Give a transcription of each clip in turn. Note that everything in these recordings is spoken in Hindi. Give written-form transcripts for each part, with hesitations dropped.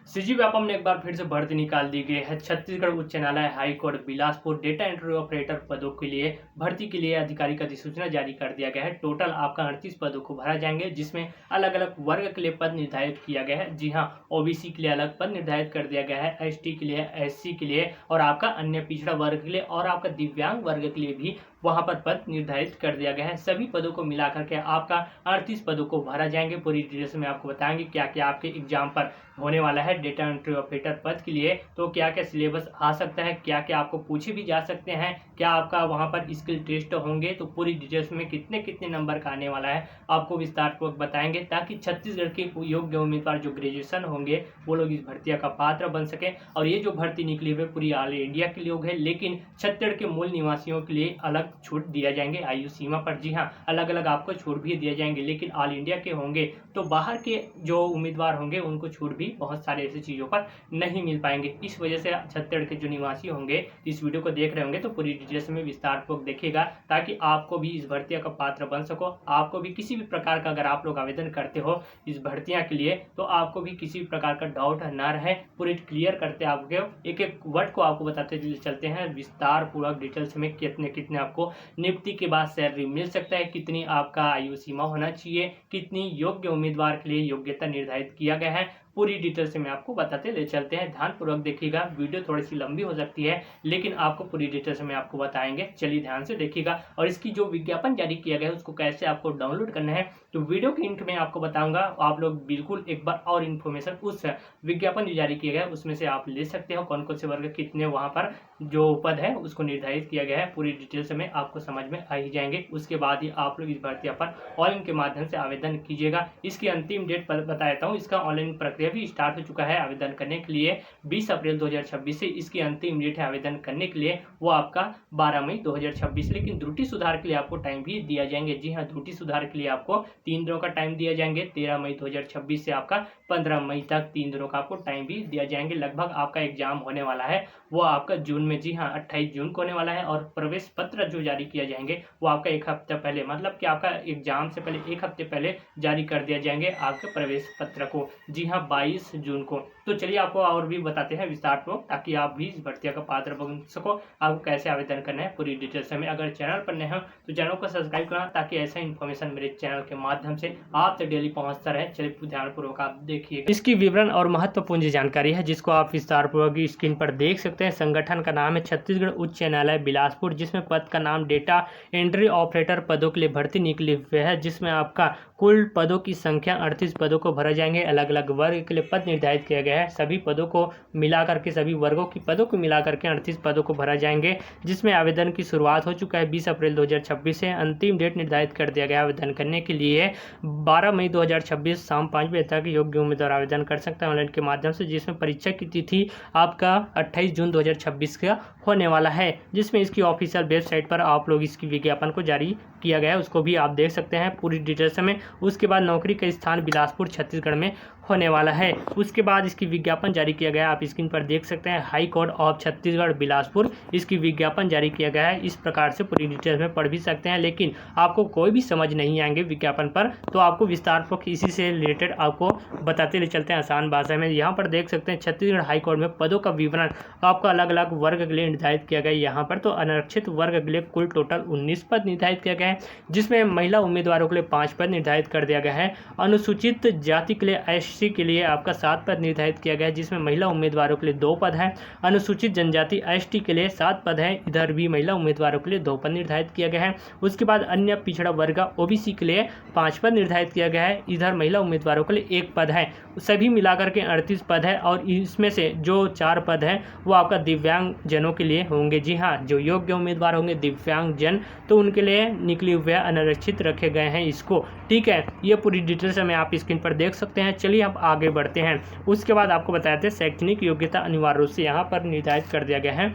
सीजीव्यापम ने एक बार फिर से भर्ती निकाल दी गई है। छत्तीसगढ़ उच्च न्यायालय high court Bilaspur data entry operator पदों के लिए भर्ती के लिए आधिकारिक अधिसूचना जारी कर दिया गया है। टोटल आपका 38 पदों को भरा जाएंगे, जिसमें अलग अलग वर्ग के लिए पद निर्धारित किया गया है। जी हाँ, ओबीसी के लिए अलग पद निर्धारित कर दिया गया है, एसटी के लिए, एससी के लिए और आपका अन्य पिछड़ा वर्ग के लिए और आपका दिव्यांग वर्ग के लिए भी वहां पर पद निर्धारित कर दिया गया है। सभी पदों को मिलाकर के आपका 38 पदों को भरा जाएंगे। पूरी डिटेल्स में आपको बताएंगे क्या क्या आपके एग्जाम पर होने वाला है। डेटा एंट्री ऑपरेटर पद के लिए तो क्या क्या सिलेबस आ सकता है, क्या क्या आपको पूछे भी जा सकते हैं, क्या आपका वहां पर स्किल टेस्ट होंगे, तो पूरी डिटेल्स में कितने कितने नंबर का आने वाला है आपको विस्तारपूर्वक बताएंगे, ताकि छत्तीसगढ़ के योग्य उम्मीदवार जो ग्रेजुएशन होंगे वो लोग इस भर्तिया का पात्र बन सके। और ये जो भर्ती निकली हुई पूरी ऑल इंडिया के लोग है, लेकिन छत्तीसगढ़ के मूल निवासियों के लिए अलग छूट दिया जाएंगे आयु सीमा पर। जी हाँ, अलग अलग आपको छूट भी दिए जाएंगे, लेकिन ऑल इंडिया के होंगे तो बाहर के जो उम्मीदवार होंगे उनको छूट भी बहुत सारे ऐसी चीजों पर नहीं मिल पाएंगे। इस वजह से छत्तीसगढ़ के जो निवासी होंगे इस वीडियो को देख रहे होंगे तो पूरी डिटेल्स में विस्तारपूर्वक देखिएगा, ताकि आपको भी इस भर्तियां का पात्र बन सको। आपको भी किसी भी प्रकार का अगर आप लोग आवेदन करते हो इस भर्तियां के लिए तो आपको भी किसी भी प्रकार का डाउट न रहे। पूरी क्लियर करते आपको एक एक वर्ड को आपको बताते चलते हैं विस्तार पूर्वक डिटेल्स में, कितने कितने आपको नियुक्ति के बाद सैलरी मिल सकता है, कितनी आपका आयु सीमा होना चाहिए, कितनी योग्य उम्मीदवार के लिए योग्यता निर्धारित किया गया है। पूरी डिटेल से मैं आपको बताते ले चलते हैं। ध्यानपूर्वक देखिएगा, वीडियो थोड़ी सी लंबी हो सकती है लेकिन आपको पूरी डिटेल से मैं आपको बताएंगे। चलिए ध्यान से देखिएगा। और इसकी जो विज्ञापन जारी किया गया है उसको कैसे आपको डाउनलोड करना है तो वीडियो के अंत में आपको बताऊंगा। आप लोग बिल्कुल एक बार और इन्फॉर्मेशन उस विज्ञापन जो जारी किया गया है उसमें से आप ले सकते हो, कौन कौन से वर्ग कितने वहां पर जो पद है उसको निर्धारित किया गया है। पूरी डिटेल से में आपको समझ में आ ही जाएंगे। उसके बाद ही आप लोग इस भर्ती पर ऑनलाइन के माध्यम से आवेदन कीजिएगा। इसकी अंतिम डेट बता देता हूँ। इसका ऑनलाइन प्रक्रिया भी स्टार्ट हो चुका है आवेदन करने के लिए 20 अप्रैल 2026 से इसकी अंतिम डेट है आवेदन करने के लिए वो आपका 12 मई 2026। लेकिन त्रुटि सुधार के लिए आपको टाइम भी दिया जाएंगे। जी हाँ, त्रुटि सुधार के लिए आपको 3 दिनों का टाइम दिया जाएंगे। 13 मई 2026 से आपका 15 मई तक 3 दिनों का आपको टाइम भी दिया जाएंगे। लगभग आपका एग्जाम होने वाला है वो आपका जून में, जी हाँ 28 जून को होने वाला है। और प्रवेश पत्र जो जारी किया जाएंगे वो आपका एक हफ्ता पहले, मतलब कि आपका एग्जाम से पहले एक हफ्ते पहले जारी कर दिया जाएंगे आपके प्रवेश पत्र को। जी हाँ, 22 जून को। तो चलिए आपको और भी बताते हैं विस्तार को, ताकि आप भी इस भर्तिया का पात्र बन सको। आपको कैसे आवेदन करना है पूरी डिटेल्स में। अगर चैनल पर नए हो तो चैनल को सब्सक्राइब करना, ताकि ऐसा इन्फॉर्मेशन मेरे चैनल के माध्यम से आप तक डेली पहुंचता रहे। चलिए ध्यानपूर्वक आप देखिए। इसकी विवरण और महत्वपूर्ण जानकारी है जिसको आप विस्तारपूर्वक स्क्रीन पर देख सकते हैं। संगठन का नाम है छत्तीसगढ़ उच्च न्यायालय बिलासपुर, जिसमें पद का नाम डेटा एंट्री ऑपरेटर पदों के लिए भर्ती निकली हुई है, जिसमें आपका कुल पदों की संख्या 38 पदों को भरा जाएंगे। अलग अलग वर्ग के लिए पद निर्धारित किया गया है। सभी पदों को मिलाकर के, सभी वर्गों की पदों को मिलाकर के 38 पदों को भरा जाएंगे, जिसमें आवेदन की शुरुआत हो चुका है 20 अप्रैल 2026 से। अंतिम डेट निर्धारित कर दिया गया आवेदन करने के लिए 12 मई 2026 शाम 5 बजे तक योग्य उम्मीदवार आवेदन कर सकते हैं ऑनलाइन के माध्यम से, जिसमें परीक्षा की तिथि आपका 28 जून 2026 का होने वाला है, जिसमें इसकी ऑफिशियल वेबसाइट पर आप लोग इसकी विज्ञापन को जारी किया गया है उसको भी आप देख सकते हैं पूरी डिटेल्स में। उसके बाद नौकरी का स्थान बिलासपुर छत्तीसगढ़ में होने वाला है। उसके बाद इसकी विज्ञापन जारी किया गया, आप स्क्रीन पर देख सकते हैं, high court of Chhattisgarh Bilaspur इसकी विज्ञापन जारी किया गया है। इस प्रकार से पूरी डिटेल्स में पढ़ भी सकते हैं, लेकिन आपको कोई भी समझ नहीं आएंगे विज्ञापन पर तो आपको विस्तारपूर्वक इसी से रिलेटेड आपको बताते ले चलते हैं आसान भाषा में। यहाँ पर देख सकते हैं छत्तीसगढ़ हाई कोर्ट में पदों का विवरण आपका अलग अलग वर्ग के लिए निर्धारित किया गया है। यहाँ पर तो अनारक्षित वर्ग के लिए कुल टोटल 19 पद निर्धारित किया गया है, जिसमें महिला उम्मीदवारों के लिए 5 पद निर्धारित कर दिया गया है। अनुसूचित जाति के लिए एससी के लिए आपका 7 पद निर्धारित किया गया है, जिसमें महिला उम्मीदवारों के लिए 2 पद हैं। अनुसूचित जनजाति एसटी के लिए 7 पद हैं, इधर भी महिला उम्मीदवारों के लिए 2 पद निर्धारित किया गया है। उसके बाद अन्य पिछड़ा वर्ग ओबीसी के लिए 5 पद निर्धारित किया गया है, इधर महिला उम्मीदवारों के लिए 1 पद है। सभी मिलाकर के 38 पद है, और इसमें से जो 4 पद हैं वो आपका दिव्यांग जनों के लिए होंगे। जी हाँ, जो योग्य उम्मीदवार होंगे दिव्यांग जन तो उनके लिए निकली हुए अनारक्षित रखे गए हैं इसको। ठीक है, ये पूरी डिटेल्स में आप स्क्रीन पर देख सकते हैं। चलिए अब आगे बढ़ते हैं। उसके बाद आपको बताते हैं शैक्षणिक योग्यता अनिवार्य रूप से यहाँ पर निर्धारित कर दिया गया है।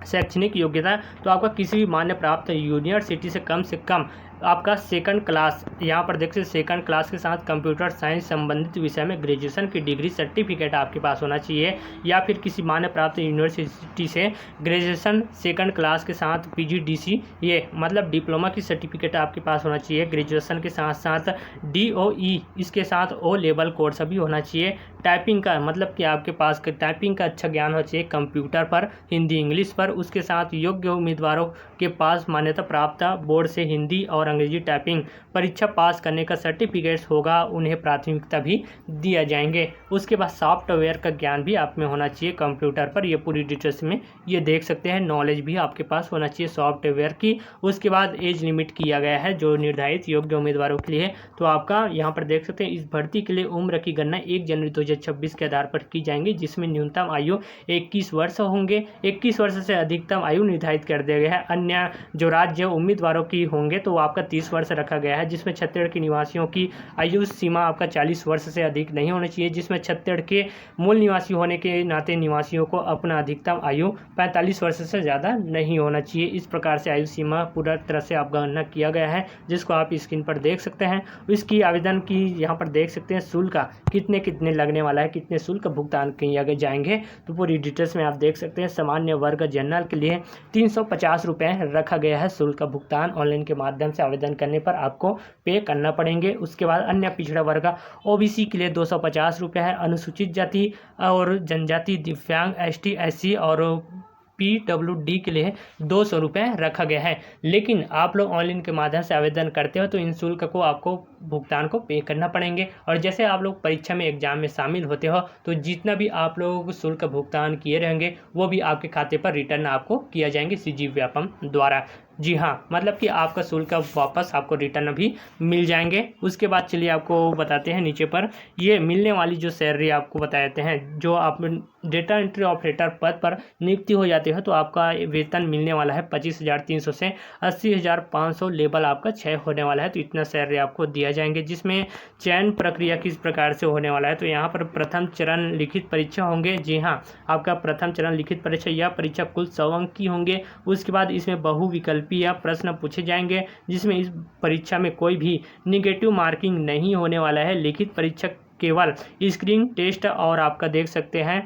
शैक्षणिक योग्यता तो आपका किसी भी मान्य प्राप्त यूनिवर्सिटी से कम आपका सेकंड क्लास, यहाँ पर देखिए सेकंड क्लास के साथ कंप्यूटर साइंस संबंधित विषय में ग्रेजुएशन की डिग्री सर्टिफिकेट आपके पास होना चाहिए, या फिर किसी मान्य प्राप्त यूनिवर्सिटी से ग्रेजुएशन सेकंड क्लास के साथ PGDC ये मतलब डिप्लोमा की सर्टिफिकेट आपके पास होना चाहिए। ग्रेजुएशन के साथ साथ DOE इसके साथ O लेवल कोर्स भी होना चाहिए। टाइपिंग का मतलब कि आपके पास टाइपिंग का अच्छा ज्ञान होना चाहिए कंप्यूटर पर, हिंदी इंग्लिश पर। उसके साथ योग्य उम्मीदवारों के पास मान्यता प्राप्त बोर्ड से हिंदी और अंग्रेजी टाइपिंग परीक्षा पास करने का सर्टिफिकेट्स होगा, उन्हें प्राथमिकता भी दिया जाएंगे। उसके बाद सॉफ्टवेयर का ज्ञान भी आप में होना चाहिए कंप्यूटर पर, ये पूरी डिटेल्स में ये देख सकते हैं। नॉलेज भी आपके पास होना चाहिए सॉफ्टवेयर की। उसके बाद एज लिमिट किया गया है जो निर्धारित योग्य उम्मीदवारों के लिए। तो आपका यहाँ पर देख सकते हैं इस भर्ती के लिए उम्र की गणना 1 जनवरी 2026 के आधार पर की जाएंगी, जिसमें न्यूनतम आयु 21 वर्ष होंगे। 21 वर्ष से अधिकतम आयु निर्धारित कर दिया गया है। अन्य जो राज्य उम्मीदवारों की होंगे तो आपका 30 वर्ष रखा गया है, जिसमें छत्तीसगढ़ के निवासियों की आयु सीमा आपका 40 वर्ष से अधिक नहीं होनी चाहिए, जिसमें छत्तीसगढ़ के मूल निवासी होने के नाते निवासियों को अपना अधिकतम आयु 45 वर्ष से ज़्यादा नहीं होना चाहिए। इस प्रकार से आयु सीमा पूरा तरह से आप गणना किया गया है, जिसको आप स्क्रीन पर देख सकते हैं। इसकी आवेदन की यहाँ पर देख सकते हैं शुल्क कितने लगने वाला है, कितने शुल्क भुगतान किए जाएंगे, तो पूरी डिटेल्स में आप देख सकते हैं। सामान्य वर्ग जनरल के लिए 350 रुपये रखा गया है शुल्क का भुगतान। ऑनलाइन के माध्यम से आवेदन करने पर आपको पे करना पड़ेंगे। उसके बाद अन्य पिछड़ा वर्ग OBC के लिए 250 रुपये है। अनुसूचित जाति और जनजाति, दिव्यांग, ST SC और PWD के लिए 200 रुपये रखा गया है। लेकिन आप लोग ऑनलाइन के माध्यम से आवेदन करते हो तो इन शुल्क को आपको भुगतान को पे करना पड़ेंगे। और जैसे आप लोग परीक्षा में एग्जाम में शामिल होते हो तो जितना भी आप लोग शुल्क भुगतान किए रहेंगे वो भी आपके खाते पर रिटर्न आपको किया जाएंगे CG व्यापम द्वारा। जी हाँ, मतलब कि आपका शुल्क वापस आपको रिटर्न भी मिल जाएंगे। उसके बाद चलिए आपको बताते हैं नीचे पर ये मिलने वाली जो सैलरी आपको बताते हैं। जो आप डेटा एंट्री ऑपरेटर पद पर नियुक्ति हो जाते हो तो आपका वेतन मिलने वाला है 25,300 से 80,500 लेवल आपका 6 होने वाला है। तो इतना सैलरी आपको दिया जाएंगे, जिसमें चयन प्रक्रिया किस प्रकार से होने वाला है। तो यहाँ पर प्रथम चरण लिखित परीक्षा होंगे। जी हाँ, आपका प्रथम चरण लिखित परीक्षा, यह परीक्षा कुल 100 अंक की होंगे। उसके बाद इसमें बहुविकल्पीय प्रश्न पूछे जाएंगे, जिसमें इस परीक्षा में कोई भी निगेटिव मार्किंग नहीं होने वाला है। लिखित परीक्षा केवल स्क्रीनिंग टेस्ट और आपका देख सकते हैं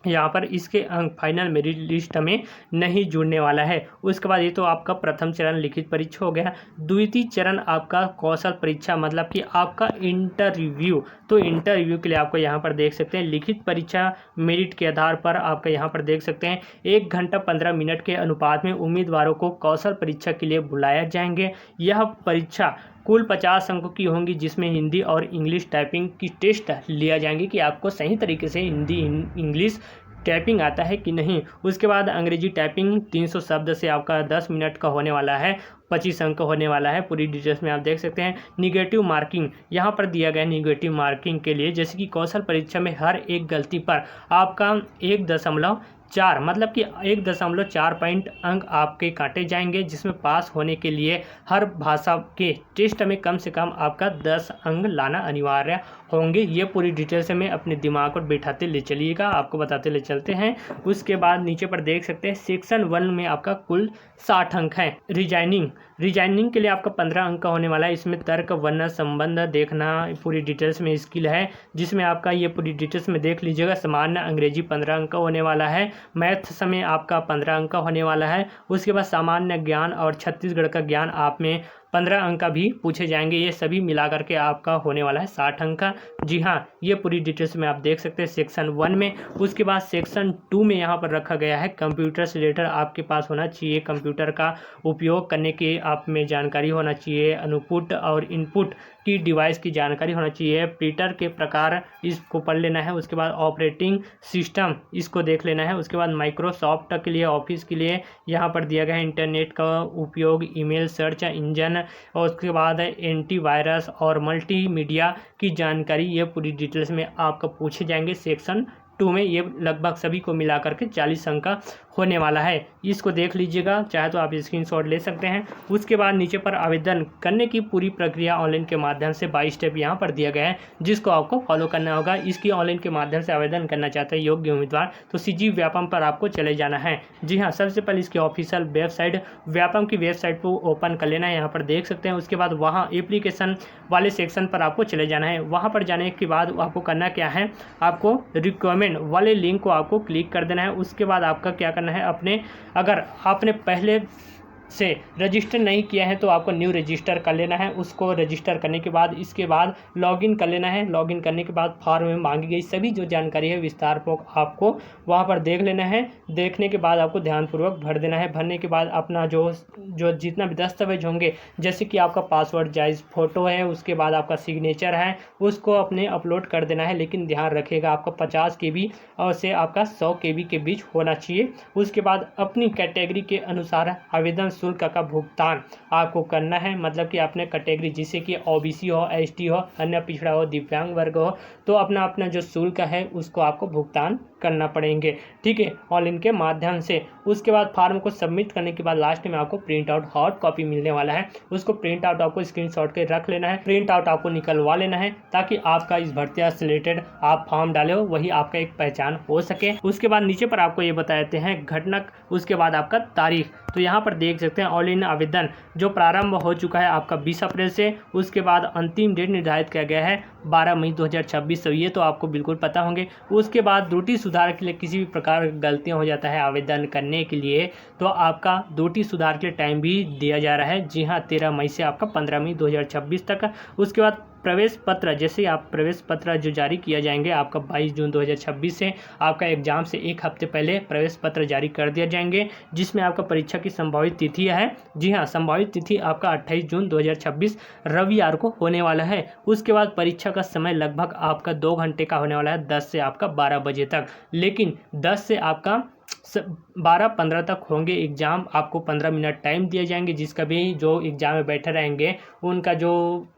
यहाँ पर इसके अंक फाइनल मेरिट लिस्ट में नहीं जुड़ने वाला है। उसके बाद ये तो आपका प्रथम चरण लिखित परीक्षा हो गया। द्वितीय चरण आपका कौशल परीक्षा, मतलब कि आपका इंटरव्यू। तो इंटरव्यू के लिए आपको यहाँ पर देख सकते हैं लिखित परीक्षा मेरिट के आधार पर आपका यहाँ पर देख सकते हैं 1 घंटा 15 मिनट के अनुपात में उम्मीदवारों को कौशल परीक्षा के लिए बुलाया जाएंगे। यह परीक्षा कुल 50 अंकों की होंगी, जिसमें हिंदी और इंग्लिश टाइपिंग की टेस्ट लिया जाएंगे कि आपको सही तरीके से हिंदी इंग्लिश टाइपिंग आता है कि नहीं। उसके बाद अंग्रेजी टाइपिंग 300 शब्द से आपका 10 मिनट का होने वाला है, 25 अंक होने वाला है। पूरी डिटेल्स में आप देख सकते हैं। निगेटिव मार्किंग यहाँ पर दिया गया है। निगेटिव मार्किंग के लिए जैसे कि कौशल परीक्षा में हर एक गलती पर आपका 1.4 मतलब कि 1.4 पॉइंट अंक आपके काटे जाएंगे, जिसमें पास होने के लिए हर भाषा के टेस्ट में कम से कम आपका 10 अंक लाना अनिवार्य होंगे। ये पूरी डिटेल्स में अपने दिमाग पर बैठाते ले चलिएगा, आपको बताते ले चलते हैं। उसके बाद नीचे पर देख सकते हैं सेक्शन 1 में आपका कुल 60 अंक है। रीजनिंग के लिए आपका 15 अंक का होने वाला है। इसमें तर्क, वर्ण, संबंध देखना पूरी डिटेल्स में स्किल है, जिसमें आपका ये पूरी डिटेल्स में देख लीजिएगा। सामान्य अंग्रेजी 15 अंक का होने वाला है। मैथ समय आपका 15 अंक का होने वाला है। उसके बाद सामान्य ज्ञान और छत्तीसगढ़ का ज्ञान आप में 15 अंक का भी पूछे जाएंगे। ये सभी मिला करके आपका होने वाला है 60 अंक का। जी हाँ, ये पूरी डिटेल्स में आप देख सकते हैं सेक्शन 1 में। उसके बाद सेक्शन 2 में यहाँ पर रखा गया है कंप्यूटर से रिलेटेड आपके पास होना चाहिए। कंप्यूटर का उपयोग करने की आप में जानकारी होना चाहिए। अनुपुट और इनपुट की डिवाइस की जानकारी होना चाहिए। प्रिंटर के प्रकार इसको पढ़ लेना है। उसके बाद ऑपरेटिंग सिस्टम इसको देख लेना है। उसके बाद माइक्रोसॉफ्ट के लिए ऑफिस के लिए यहाँ पर दिया गया है इंटरनेट का उपयोग, ईमेल सर्च इंजन, और उसके बाद एंटीवायरस और मल्टीमीडिया की जानकारी। ये पूरी डिटेल्स में आपको पूछे जाएंगे सेक्शन 2 में ये लगभग सभी को मिला करके 40 अंक का होने वाला है। इसको देख लीजिएगा, चाहे तो आप स्क्रीनशॉट ले सकते हैं। उसके बाद नीचे पर आवेदन करने की पूरी प्रक्रिया ऑनलाइन के माध्यम से 22 स्टेप यहाँ पर दिया गया है, जिसको आपको फॉलो करना होगा। इसकी ऑनलाइन के माध्यम से आवेदन करना चाहते हैं योग्य उम्मीदवार तो सीजी व्यापम पर आपको चले जाना है। जी हाँ, सबसे पहले इसकी ऑफिशियल वेबसाइट व्यापम की वेबसाइट को ओपन कर लेना है, यहाँ पर देख सकते हैं। उसके बाद वहाँ एप्लीकेशन वाले सेक्शन पर आपको चले जाना है। वहाँ पर जाने के बाद आपको करना क्या है, आपको रिक्वायरमेंट वाले लिंक को आपको क्लिक कर देना है। उसके बाद आपका क्या करना है, अपने अगर आपने पहले से रजिस्टर नहीं किया है तो आपको न्यू रजिस्टर कर लेना है। उसको रजिस्टर करने के बाद इसके बाद लॉगिन कर लेना है। लॉगिन करने के बाद फॉर्म में मांगी गई सभी जो जानकारी है विस्तारपूर्वक आपको वहां पर देख लेना है। देखने के बाद आपको ध्यानपूर्वक भर देना है। भरने के बाद अपना जो जितना भी दस्तावेज होंगे, जैसे कि आपका पासवर्ड जायज़ फ़ोटो है, उसके बाद आपका सिग्नेचर है, उसको अपने अपलोड कर देना है। लेकिन ध्यान रखिएगा आपका 50 KB और से आपका 100 KB के बीच होना चाहिए। उसके बाद अपनी कैटेगरी के अनुसार आवेदन शुल्क का भुगतान आपको करना है। मतलब कि अपने कैटेगरी जैसे कि OBC हो, ST हो, अन्य पिछड़ा हो, दिव्यांग वर्ग हो, तो अपना अपना जो शुल्क है उसको आपको भुगतान करना पड़ेंगे, ठीक है, ऑनलाइन के माध्यम से। उसके बाद फॉर्म को सबमिट करने के बाद लास्ट में आपको प्रिंट आउट हार्ड कॉपी मिलने वाला है। उसको प्रिंट आउट आपको स्क्रीनशॉट के रख लेना है, प्रिंट आउट आपको निकलवा लेना है, ताकि आपका इस भर्तियां से रिलेटेड आप फॉर्म डाले हो वही आपका एक पहचान हो सके। उसके बाद नीचे पर आपको ये बता देते हैं घटना, उसके बाद आपका तारीख। तो यहाँ पर देख सकते हैं ऑनलाइन आवेदन जो प्रारंभ हो चुका है आपका 20 अप्रैल से। उसके बाद अंतिम डेट निर्धारित किया गया है 12 मई 2026। तो ये तो आपको बिल्कुल पता होंगे। उसके बाद त्रुटि सुधार के लिए किसी भी प्रकार की गलतियां हो जाता है आवेदन करने के लिए, तो आपका त्रुटि सुधार के लिए टाइम भी दिया जा रहा है। जी हाँ, 13 मई से आपका 15 मई 2026 तक। उसके बाद प्रवेश पत्र, जैसे आप प्रवेश पत्र जो जारी किया जाएंगे आपका 22 जून 2026 से, आपका एग्जाम से एक हफ्ते पहले प्रवेश पत्र जारी कर दिया जाएंगे, जिसमें आपका परीक्षा की संभावित तिथि है। जी हाँ, संभावित तिथि आपका 28 जून 2026 रविवार को होने वाला है। उसके बाद परीक्षा का समय लगभग आपका 2 घंटे का होने वाला है, 10 से आपका 12 बजे तक। लेकिन 10 से आपका 12-15 तक होंगे एग्ज़ाम। आपको 15 मिनट टाइम दिए जाएंगे। जिसका भी जो एग्ज़ाम में बैठे रहेंगे उनका जो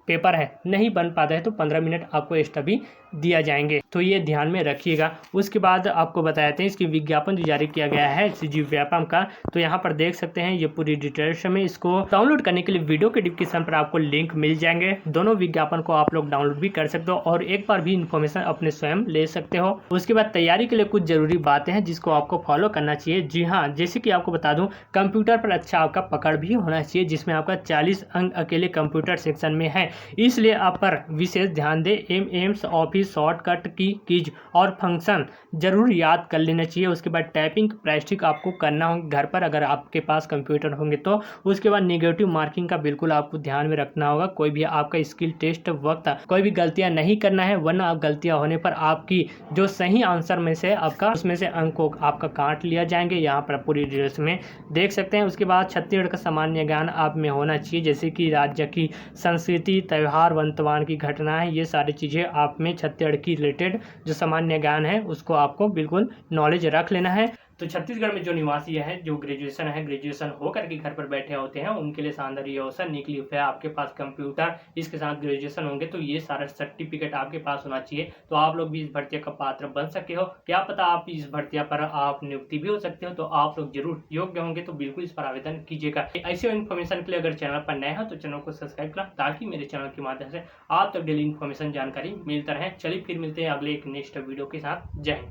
पेपर है नहीं बन पाता है तो 15 मिनट आपको एक्स्ट्रा भी दिया जाएंगे, तो ये ध्यान में रखिएगा। उसके बाद आपको बताते हैं इसकी विज्ञापन जो जारी किया गया है सीजी व्यापम का, तो यहाँ पर देख सकते हैं ये पूरी डिटेल्स में। इसको डाउनलोड करने के लिए वीडियो के डिस्क्रिप्शन पर आपको लिंक मिल जाएंगे। दोनों विज्ञापन को आप लोग डाउनलोड भी कर सकते हो और एक बार भी इन्फॉर्मेशन अपने स्वयं ले सकते हो। उसके बाद तैयारी के लिए कुछ जरूरी बातें हैं जिसको आपको फॉलो करना चाहिए। जी हाँ, जैसे कि आपको बता दूं, कंप्यूटर पर अच्छा आपका पकड़ भी होना चाहिए, जिसमें आपका 40 अंक अकेले कंप्यूटर सेक्शन में है, इसलिए आप पर विशेष ध्यान दें। MS ऑफिस शॉर्टकट की कीज और फंक्शन जरूर याद कर लेना चाहिए। उसके बाद टाइपिंग प्रैक्टिस आपको करना होगा घर पर, अगर आपके पास कंप्यूटर होंगे तो। उसके बाद नेगेटिव मार्किंग का बिल्कुल आपको ध्यान में रखना होगा। कोई भी आपका स्किल टेस्ट वक्त कोई भी गलतियां नहीं करना है, वरना गलतियां होने पर आपकी जो सही आंसर में से आपका उसमें से अंक को आपका काट लिया जाएंगे। यहाँ पर पूरी डिटेल्स में देख सकते हैं। उसके बाद छत्तीसगढ़ का सामान्य ज्ञान आप में होना चाहिए, जैसे कि राज्य की संस्कृति, त्यौहार, वर्तमान की घटना है, ये सारी चीज़ें आप में छत्तीसगढ़ की रिलेटेड जो सामान्य ज्ञान है उसको आपको बिल्कुल नॉलेज रख लेना है। तो छत्तीसगढ़ में जो निवासी है, जो ग्रेजुएशन है, ग्रेजुएशन होकर के घर पर बैठे होते हैं, उनके लिए शानदार ये अवसर निकली है। आपके पास कंप्यूटर, इसके साथ ग्रेजुएशन होंगे तो ये सारा सर्टिफिकेट आपके पास होना चाहिए, तो आप लोग भी इस भर्तिया का पात्र बन सके हो। क्या पता आप इस भर्तिया पर आप नियुक्ति भी हो सकते हो, तो आप लोग जरूर योग्य होंगे, तो बिल्कुल इस पर आवेदन कीजिएगा। ऐसे इन्फॉर्मेशन के लिए अगर चैनल पर नए हो तो चैनल को सब्सक्राइब करें, ताकि मेरे चैनल के माध्यम से आप तक डेली इन्फॉर्मेशन जानकारी मिलता रहे। चलिए फिर मिलते हैं अगले एक नेक्स्ट वीडियो के साथ। जय हिंद।